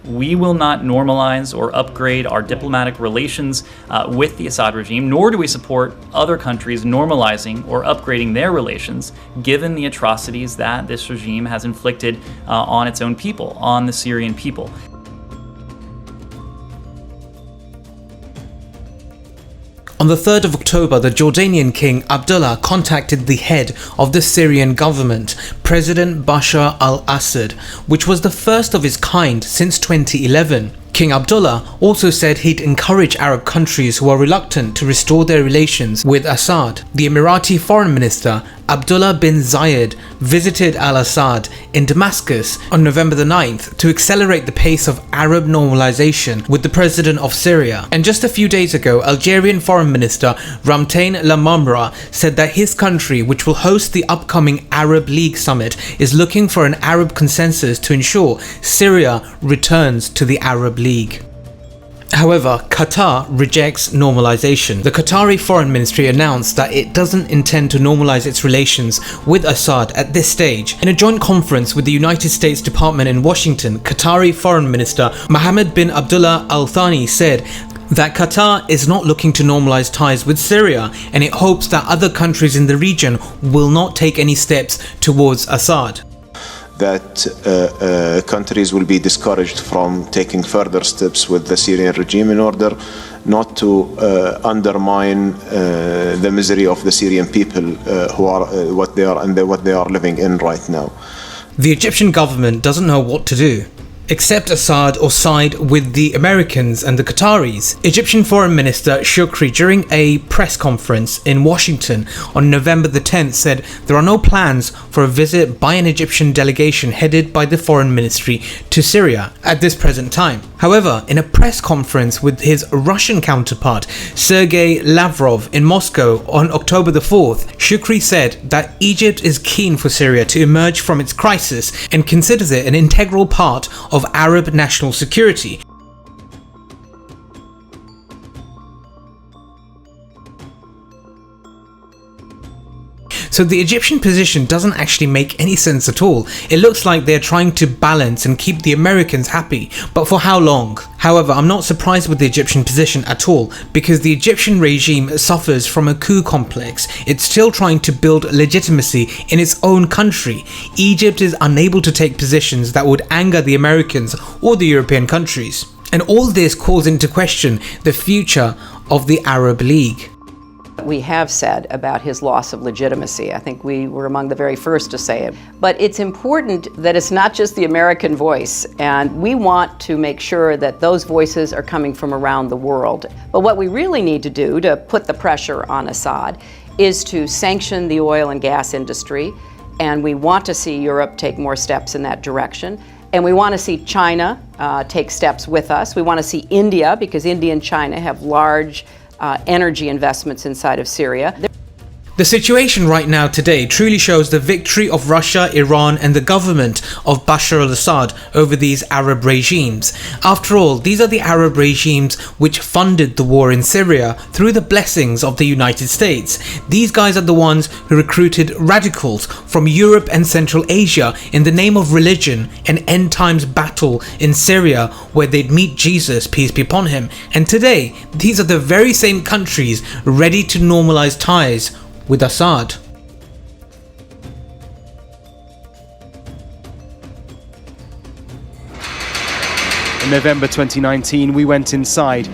We will not normalize or upgrade our diplomatic relations with the Assad regime, nor do we support other countries normalizing or upgrading their relations, given the atrocities that this regime has inflicted on its own people, on the Syrian people. On the 3rd of October, the Jordanian king Abdullah contacted the head of the Syrian government, President Bashar al-Assad, which was the first of its kind since 2011. King Abdullah also said he'd encourage Arab countries who are reluctant to restore their relations with Assad. The Emirati Foreign Minister Abdullah bin Zayed visited al-Assad in Damascus on November the 9th to accelerate the pace of Arab normalization with the president of Syria. And just a few days ago, Algerian Foreign Minister Ramtain Lamamra said that his country, which will host the upcoming Arab League summit, is looking for an Arab consensus to ensure Syria returns to the Arab League. However, Qatar rejects normalization. The Qatari Foreign Ministry announced that it doesn't intend to normalize its relations with Assad at this stage. In a joint conference with the United States Department in Washington, Qatari Foreign Minister Mohammed bin Abdullah Al Thani said that Qatar is not looking to normalize ties with Syria, and it hopes that other countries in the region will not take any steps towards Assad. That countries will be discouraged from taking further steps with the Syrian regime in order not to undermine the misery of the Syrian people who are what they are living in right now. The Egyptian government doesn't know what to do. Accept Assad or side with the Americans and the Qataris. Egyptian Foreign Minister Shukri, during a press conference in Washington on November the 10th, said there are no plans for a visit by an Egyptian delegation headed by the Foreign Ministry to Syria at this present time. However, in a press conference with his Russian counterpart Sergei Lavrov in Moscow on October the 4th, Shukri said that Egypt is keen for Syria to emerge from its crisis and considers it an integral part of Arab national security. So the Egyptian position doesn't actually make any sense at all. It looks like they're trying to balance and keep the Americans happy, but for how long? However, I'm not surprised with the Egyptian position at all, because the Egyptian regime suffers from a coup complex. It's still trying to build legitimacy in its own country. Egypt is unable to take positions that would anger the Americans or the European countries. And all this calls into question the future of the Arab League. We have said about his loss of legitimacy. I think we were among the very first to say it. But it's important that it's not just the American voice, and we want to make sure that those voices are coming from around the world. But what we really need to do to put the pressure on Assad is to sanction the oil and gas industry, and we want to see Europe take more steps in that direction. And we want to see China take steps with us. We want to see India, because India and China have large energy investments inside of Syria. The situation right now today truly shows the victory of Russia, Iran and the government of Bashar al-Assad over these Arab regimes. After all, these are the Arab regimes which funded the war in Syria through the blessings of the United States. These guys are the ones who recruited radicals from Europe and Central Asia in the name of religion and end times battle in Syria, where they'd meet Jesus, peace be upon him. And today, these are the very same countries ready to normalize ties with Assad. In November 2019, we went inside.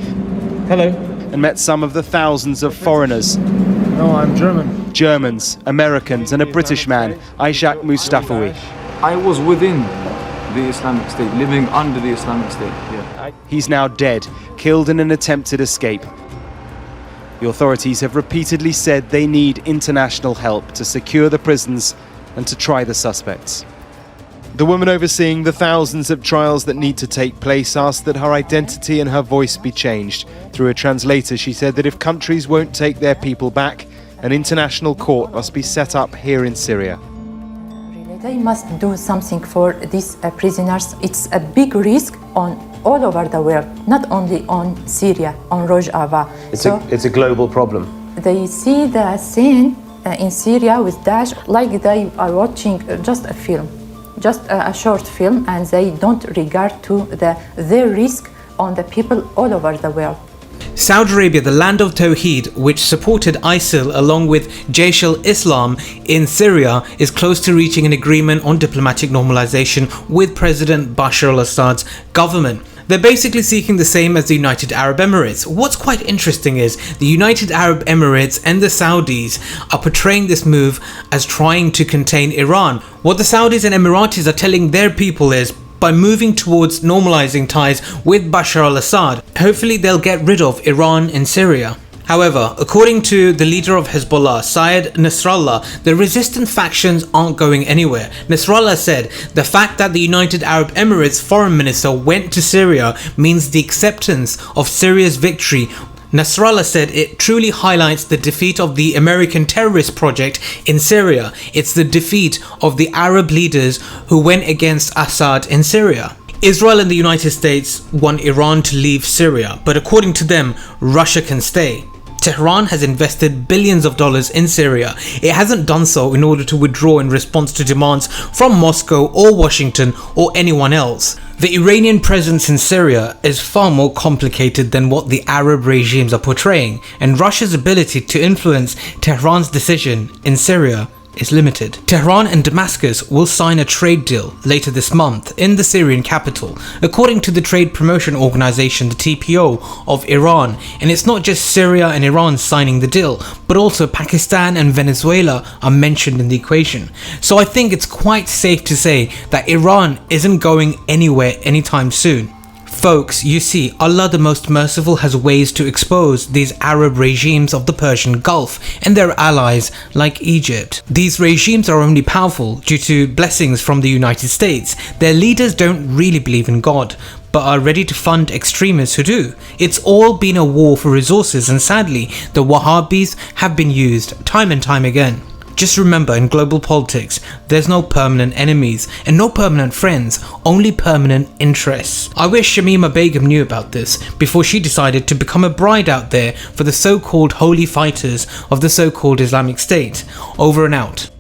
Hello. And met some of the thousands of foreigners. No, I'm German. Germans, Americans, and a British man, Ishaq Mustafawi. I was within the Islamic State, living under the Islamic State. Yeah. He's now dead, killed in an attempted escape. The authorities have repeatedly said they need international help to secure the prisons and to try the suspects. The woman overseeing the thousands of trials that need to take place asked that her identity and her voice be changed. Through a translator, she said that if countries won't take their people back, an international court must be set up here in Syria. They must do something for these prisoners. It's a big risk on all over the world, not only on Syria, on Rojava. It's a global problem. They see the scene in Syria with Daesh like they are watching just a film. just a short film, and they don't regard to their risk on the people all over the world. Saudi Arabia, the land of Tawheed, which supported ISIL along with Jaish al-Islam in Syria, is close to reaching an agreement on diplomatic normalization with President Bashar al-Assad's government. They're basically seeking the same as the United Arab Emirates. What's quite interesting is the United Arab Emirates and the Saudis are portraying this move as trying to contain Iran. What the Saudis and Emiratis are telling their people is, by moving towards normalizing ties with Bashar al-Assad, hopefully they'll get rid of Iran and Syria. However, according to the leader of Hezbollah, Syed Nasrallah, the resistant factions aren't going anywhere. Nasrallah said, the fact that the United Arab Emirates foreign minister went to Syria means the acceptance of Syria's victory. Nasrallah said it truly highlights the defeat of the American terrorist project in Syria. It's the defeat of the Arab leaders who went against Assad in Syria. Israel and the United States want Iran to leave Syria, but according to them, Russia can stay. Tehran has invested billions of dollars in Syria. It hasn't done so in order to withdraw in response to demands from Moscow or Washington or anyone else. The Iranian presence in Syria is far more complicated than what the Arab regimes are portraying, and Russia's ability to influence Tehran's decision in Syria is limited. Tehran and Damascus will sign a trade deal later this month in the Syrian capital, according to the trade promotion organization, the TPO of Iran. And it's not just Syria and Iran signing the deal, but also Pakistan and Venezuela are mentioned in the equation. So I think it's quite safe to say that Iran isn't going anywhere anytime soon. Folks, you see, Allah the Most Merciful has ways to expose these Arab regimes of the Persian Gulf and their allies like Egypt. These regimes are only powerful due to blessings from the United States. Their leaders don't really believe in God, but are ready to fund extremists who do. It's all been a war for resources, and sadly, the Wahhabis have been used time and time again. Just remember, in global politics, there's no permanent enemies and no permanent friends, only permanent interests. I wish Shamima Begum knew about this before she decided to become a bride out there for the so-called holy fighters of the so-called Islamic State. Over and out.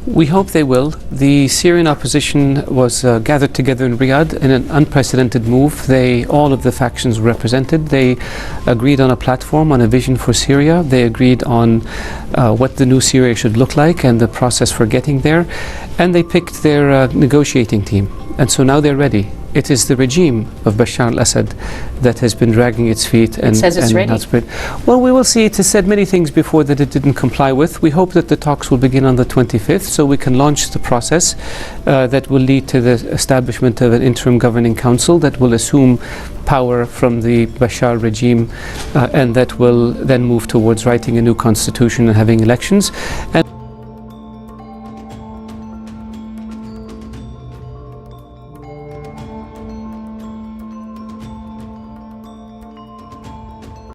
We hope they will. The Syrian opposition was gathered together in Riyadh in an unprecedented move. All of the factions were represented. They agreed on a platform, on a vision for Syria. They agreed on what the new Syria should look like and the process for getting there. And they picked their negotiating team. And so now they're ready. It is the regime of Bashar al-Assad that has been dragging its feet and says it's ready. Well, we will see. It has said many things before that it didn't comply with. We hope that the talks will begin on the 25th, so we can launch the process that will lead to the establishment of an interim governing council that will assume power from the Bashar regime and that will then move towards writing a new constitution and having elections. And